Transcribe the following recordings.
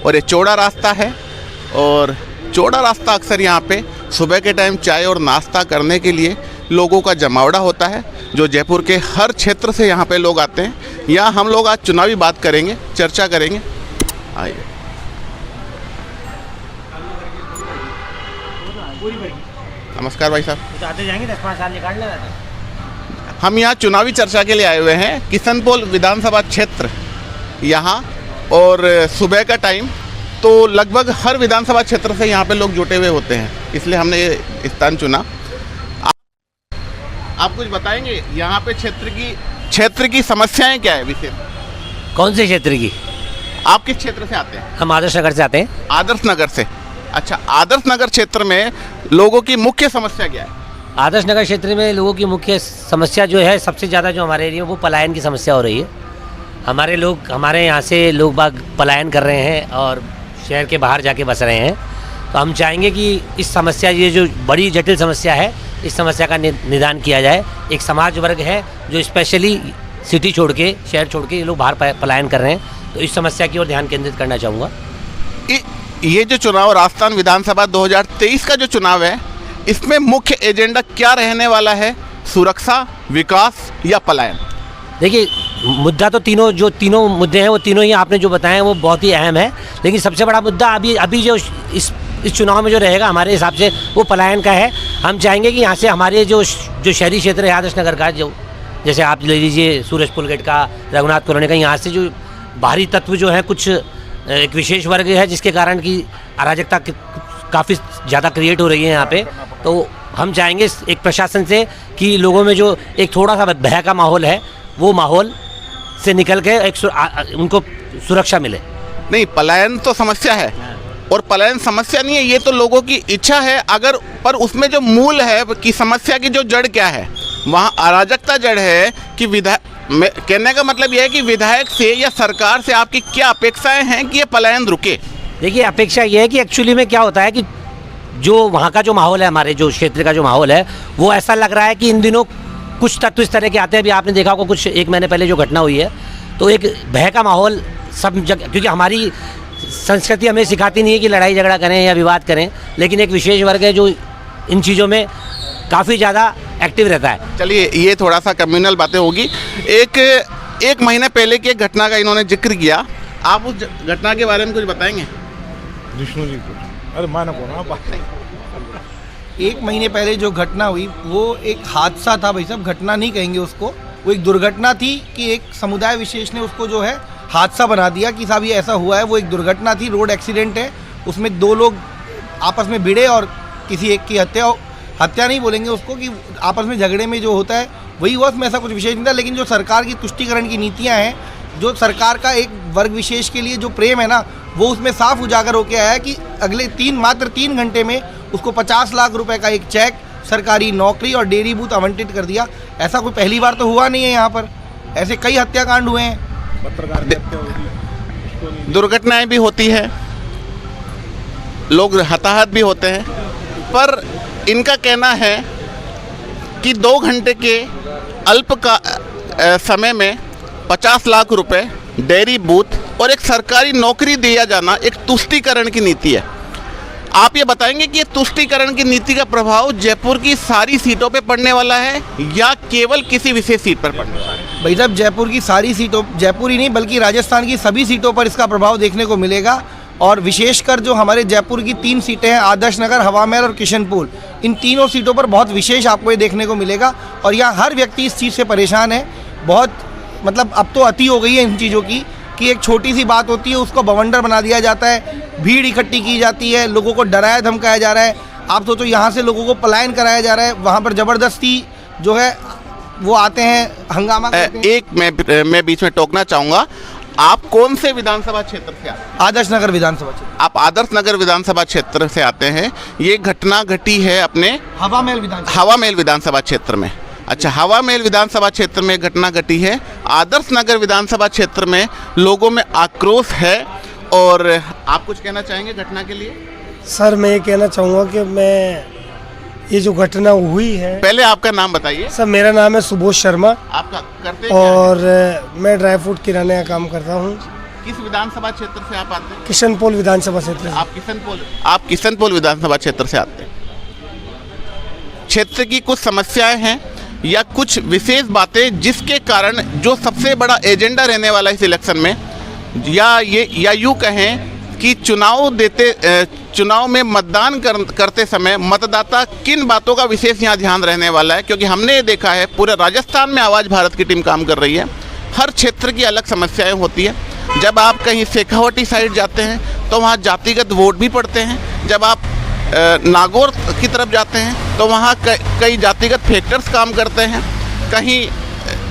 और ये चौड़ा रास्ता है। और चौड़ा रास्ता अक्सर यहाँ पे सुबह के टाइम चाय और नाश्ता करने के लिए लोगों का जमावड़ा होता है, जो जयपुर के हर क्षेत्र से यहाँ पे लोग आते हैं। यहाँ हम लोग आज चुनावी बात करेंगे, चर्चा करेंगे। आइए। नमस्कार भाई साहब। आते जाएंगे 10-5 साल निकाल लेना था। हम यहाँ चुनावी चर्चा के लिए आए हुए हैं, किशनपोल विधानसभा क्षेत्र यहाँ, और सुबह का टाइम तो लगभग हर विधानसभा क्षेत्र से यहाँ पे लोग जुटे हुए होते हैं, इसलिए हमने ये स्थान चुना। आप कुछ बताएंगे यहाँ पे क्षेत्र की समस्याएं क्या है विशेष? कौन से क्षेत्र की? आप किस क्षेत्र से आते हैं? हम आदर्श नगर से आते हैं। आदर्श नगर से। अच्छा, आदर्श नगर क्षेत्र में लोगों की मुख्य समस्या क्या है? आदर्श नगर क्षेत्र में लोगों की मुख्य समस्या जो है, सबसे ज़्यादा जो हमारे एरिया में, वो पलायन की समस्या हो रही है। हमारे यहाँ से लोग बाग पलायन कर रहे हैं और शहर के बाहर जाके बस रहे हैं। तो हम चाहेंगे कि इस समस्या, ये जो बड़ी जटिल समस्या है, इस समस्या का निदान किया जाए। एक समाज वर्ग है जो स्पेशली सिटी छोड़ के, शहर छोड़ के ये लोग बाहर पलायन कर रहे हैं, तो इस समस्या की ओर ध्यान केंद्रित करना चाहूँगा। ये जो चुनाव, राजस्थान विधानसभा 2023 का जो चुनाव है, इसमें मुख्य एजेंडा क्या रहने वाला है? सुरक्षा, विकास या पलायन? देखिए, मुद्दा तो तीनों मुद्दे हैं, वो तीनों ही आपने जो बताए हैं वो बहुत ही अहम है। लेकिन सबसे बड़ा मुद्दा अभी जो इस चुनाव में जो रहेगा हमारे हिसाब से, वो पलायन का है। हम चाहेंगे कि यहाँ से हमारे जो शहरी क्षेत्र है आदर्श नगर का, जो जैसे आप ले लीजिए सूरज पुल गेट का, रघुनाथ कॉलोनी का, यहाँ से जो बाहरी तत्व जो है, कुछ एक विशेष वर्ग है जिसके कारण की अराजकता काफ़ी ज़्यादा क्रिएट हो रही है यहाँ पे। तो हम चाहेंगे एक प्रशासन से कि लोगों में जो एक थोड़ा सा भय का माहौल है, वो माहौल से निकल के उनको सुरक्षा मिले। नहीं, पलायन तो समस्या है, और पलायन समस्या नहीं है, ये तो लोगों की इच्छा है। अगर पर उसमें जो मूल है कि समस्या की जो जड़ क्या है, वहाँ अराजकता जड़ है कि कहने का मतलब यह है कि विधायक से या सरकार से आपकी क्या अपेक्षाएं हैं कि ये पलायन रुके? देखिए, अपेक्षा ये है कि एक्चुअली में क्या होता है कि जो वहाँ का जो माहौल है, हमारे जो क्षेत्र का जो माहौल है, वो ऐसा लग रहा है कि इन दिनों कुछ तत्व इस तरह के आते हैं। अभी आपने देखा होगा कुछ 1 महीने पहले जो घटना हुई है, तो एक भय का माहौल सब जगह, क्योंकि हमारी संस्कृति हमें सिखाती नहीं है कि लड़ाई झगड़ा करें या विवाद करें, लेकिन एक विशेष वर्ग है जो इन चीज़ों में काफ़ी ज़्यादा एक्टिव रहता है। चलिए, ये थोड़ा सा कम्युनल बातें होगी। एक महीने पहले की एक घटना का इन्होंने जिक्र किया, आप उस घटना के बारे में कुछ बताएंगे? विष्णु जी को, अरे माना को 1 महीने पहले जो घटना हुई, वो एक हादसा था भाई साहब, घटना नहीं कहेंगे उसको। वो एक दुर्घटना थी कि एक समुदाय विशेष ने उसको जो है हादसा बना दिया कि साहब ये ऐसा हुआ है। वो एक दुर्घटना थी, रोड एक्सीडेंट है, उसमें 2 लोग आपस में भिड़े और किसी एक की हत्या नहीं बोलेंगे उसको, कि आपस में झगड़े में जो होता है वही हुआ। उसमें ऐसा कुछ विशेष नहीं था। लेकिन जो सरकार की तुष्टिकरण की नीतियाँ हैं, जो सरकार का एक वर्ग विशेष के लिए जो प्रेम है ना, वो उसमें साफ उजागर होकर आया है कि अगले मात्र 3 घंटे में उसको 50 लाख रुपए का एक चेक, सरकारी नौकरी और डेयरी बूथ आवंटित कर दिया। ऐसा कोई पहली बार तो हुआ नहीं है यहाँ पर, ऐसे कई हत्याकांड हुए हैं। दुर्घटनाएं भी होती है, लोग हताहत भी होते हैं, पर इनका कहना है कि 2 घंटे के अल्प का समय में 50 लाख रुपए, डेयरी बूथ और एक सरकारी नौकरी दिया जाना एक तुष्टीकरण की नीति है। आप ये बताएंगे कि ये तुष्टीकरण की नीति का प्रभाव जयपुर की सारी सीटों पे पड़ने वाला है या केवल किसी विशेष सीट पर पड़ने वाला है? भाई साहब, जयपुर की सारी सीटों, जयपुर ही नहीं बल्कि राजस्थान की सभी सीटों पर इसका प्रभाव देखने को मिलेगा। और विशेषकर जो हमारे जयपुर की 3 सीटें हैं, आदर्श नगर, हवा महल और किशनपोल, इन तीनों सीटों पर बहुत विशेष आपको ये देखने को मिलेगा। और यहाँ हर व्यक्ति इस चीज़ से परेशान है। बहुत मतलब अब तो अति हो गई है इन चीज़ों की, कि एक छोटी सी बात होती है उसको बवंडर बना दिया जाता है, भीड़ इकट्ठी की जाती है, लोगों को डराया धमकाया जा रहा है। आप सोचो, यहाँ से लोगों को पलायन कराया जा रहा है, वहाँ पर ज़बरदस्ती जो है वो आते हैं, हंगामा करते हैं। एक मैं बीच में टोकना चाहूँगा, आप कौन से विधानसभा क्षेत्र से आते हैं? आदर्श नगर विधानसभा क्षेत्र। आप आदर्श नगर विधानसभा क्षेत्र से आते हैं। ये घटना घटी है अपने हवा महल विधानसभा क्षेत्र में। अच्छा, हवा महल विधानसभा क्षेत्र में घटना घटी है। आदर्श नगर विधानसभा क्षेत्र में लोगों में आक्रोश है, और आप कुछ कहना चाहेंगे घटना के लिए? सर, मैं ये कहना चाहूँगा कि ये जो घटना हुई है, पहले आपका नाम बताइए। सर, मेरा नाम है सुबोध शर्मा। आपका करते और मैं ड्राई फ्रूट किराने का काम करता हूँ। किस विधानसभा क्षेत्र से आप आते हैं? किशनपोल विधानसभा क्षेत्र से। आप किशनपोल विधानसभा क्षेत्र से आते हैं। क्षेत्र की कुछ समस्याएं हैं या कुछ विशेष बातें जिसके कारण जो सबसे बड़ा एजेंडा रहने वाला इस इलेक्शन में, या यूँ कहें कि चुनाव में मतदान करते समय मतदाता किन बातों का विशेष यहाँ ध्यान रहने वाला है, क्योंकि हमने ये देखा है पूरे राजस्थान में आवाज़ भारत की टीम काम कर रही है। हर क्षेत्र की अलग समस्याएं होती है। जब आप कहीं शेखावटी साइड जाते हैं तो वहाँ जातिगत वोट भी पड़ते हैं। जब आप नागौर की तरफ जाते हैं तो वहाँ कई जातिगत फैक्टर्स काम करते हैं, कहीं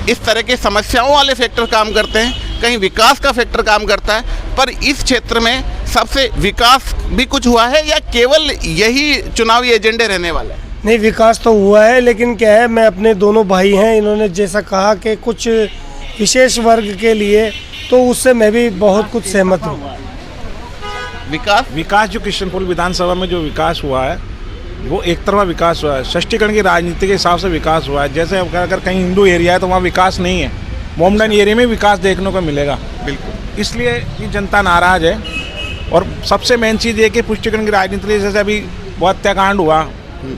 इस तरह के समस्याओं वाले फैक्टर काम करते हैं, कहीं विकास का फैक्टर काम करता है। पर इस क्षेत्र में सबसे विकास भी कुछ हुआ है या केवल यही चुनावी एजेंडे रहने वाला है? नहीं, विकास तो हुआ है, लेकिन क्या है, मैं अपने दोनों भाई हैं, इन्होंने जैसा कहा कि कुछ विशेष वर्ग के लिए, तो उससे मैं भी बहुत कुछ सहमत हूँ। विकास जो किशनपोल विधानसभा में जो विकास हुआ है वो एक तरफा विकास हुआ है। सशक्तिकरण की राजनीति के हिसाब से विकास हुआ है। जैसे अगर कहीं हिंदू एरिया है तो वहाँ विकास नहीं है, मोमडन एरिया में विकास देखने को मिलेगा। बिल्कुल, इसलिए ये जनता नाराज है। और सबसे मेन चीज़ ये कि पुष्टिकरण की राजनीति, जैसे अभी वो हत्याकांड हुआ,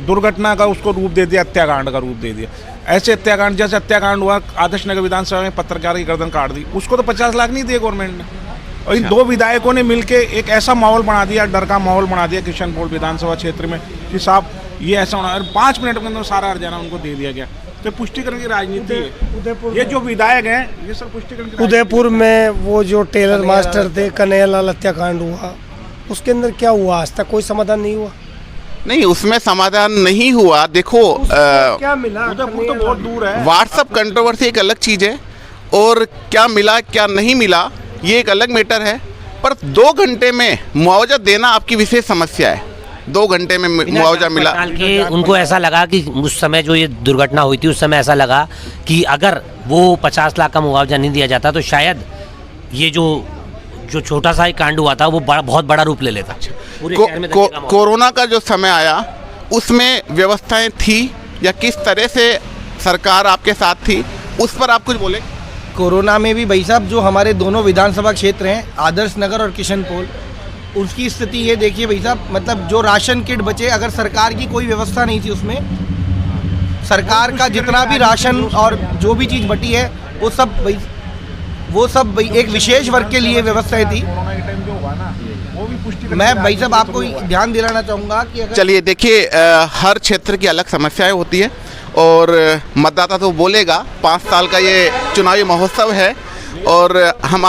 दुर्घटना का उसको रूप दे दिया, हत्याकांड का रूप दे दिया। ऐसे हत्याकांड, जैसे हत्याकांड हुआ आदर्श नगर विधानसभा में, पत्रकार की गर्दन काट दी, उसको तो 50 लाख नहीं दिए गवर्नमेंट ने। और इन दो विधायकों ने मिलके एक ऐसा माहौल बना दिया, डर का माहौल बना दिया किशनपोल विधानसभा क्षेत्र में कि साहब ये ऐसा होना, और 5 मिनट के अंदर सारा हरजाना उनको दे दिया गया। तो पुष्टिकरण की राजनीति है। ये जो विधायक हैं ये सब पुष्टिकरण की। उदयपुर में वो जो टेलर मास्टर थे, कन्हैयालाल हत्याकांड हुआ, उसके अंदर क्या हुआ? आज तक कोई समाधान नहीं हुआ। नहीं, उसमें समाधान नहीं हुआ। देखो, क्या मिला? उदयपुर तो बहुत दूर है। व्हाट्सएप कंट्रोवर्सी एक अलग चीज़ है और क्या मिला क्या नहीं मिला ये एक अलग मैटर है। पर 2 घंटे में मुआवजा देना आपकी विशेष समस्या है। 2 घंटे में मुआवजा मिला कि उनको ऐसा लगा कि उस समय जो ये दुर्घटना हुई थी उस समय ऐसा लगा कि अगर वो 50 लाख का मुआवजा नहीं दिया जाता तो शायद ये जो छोटा सा ही कांड हुआ था वो बहुत बड़ा रूप ले लेता। कोरोना का जो समय आया उसमें व्यवस्थाएं थी या किस तरह से सरकार आपके साथ थी, उस पर आप कुछ बोले? कोरोना में भी भाई साहब जो हमारे दोनों विधानसभा क्षेत्र हैं, आदर्श नगर और किशनपोल, उसकी स्थिति ये देखिए भाई साहब, मतलब जो राशन किट बचे, अगर सरकार की कोई व्यवस्था नहीं थी उसमें, सरकार का जितना भी राशन और जो भी चीज़ बटी है वो सब भाई एक विशेष वर्ग के लिए व्यवस्थाएं थी। मैं भाई साहब आपको ध्यान दिलाना चाहूँगा कि चलिए देखिए, हर क्षेत्र की अलग समस्याएं होती है और मतदाता तो बोलेगा। 5 साल का ये चुनावी महोत्सव है और हम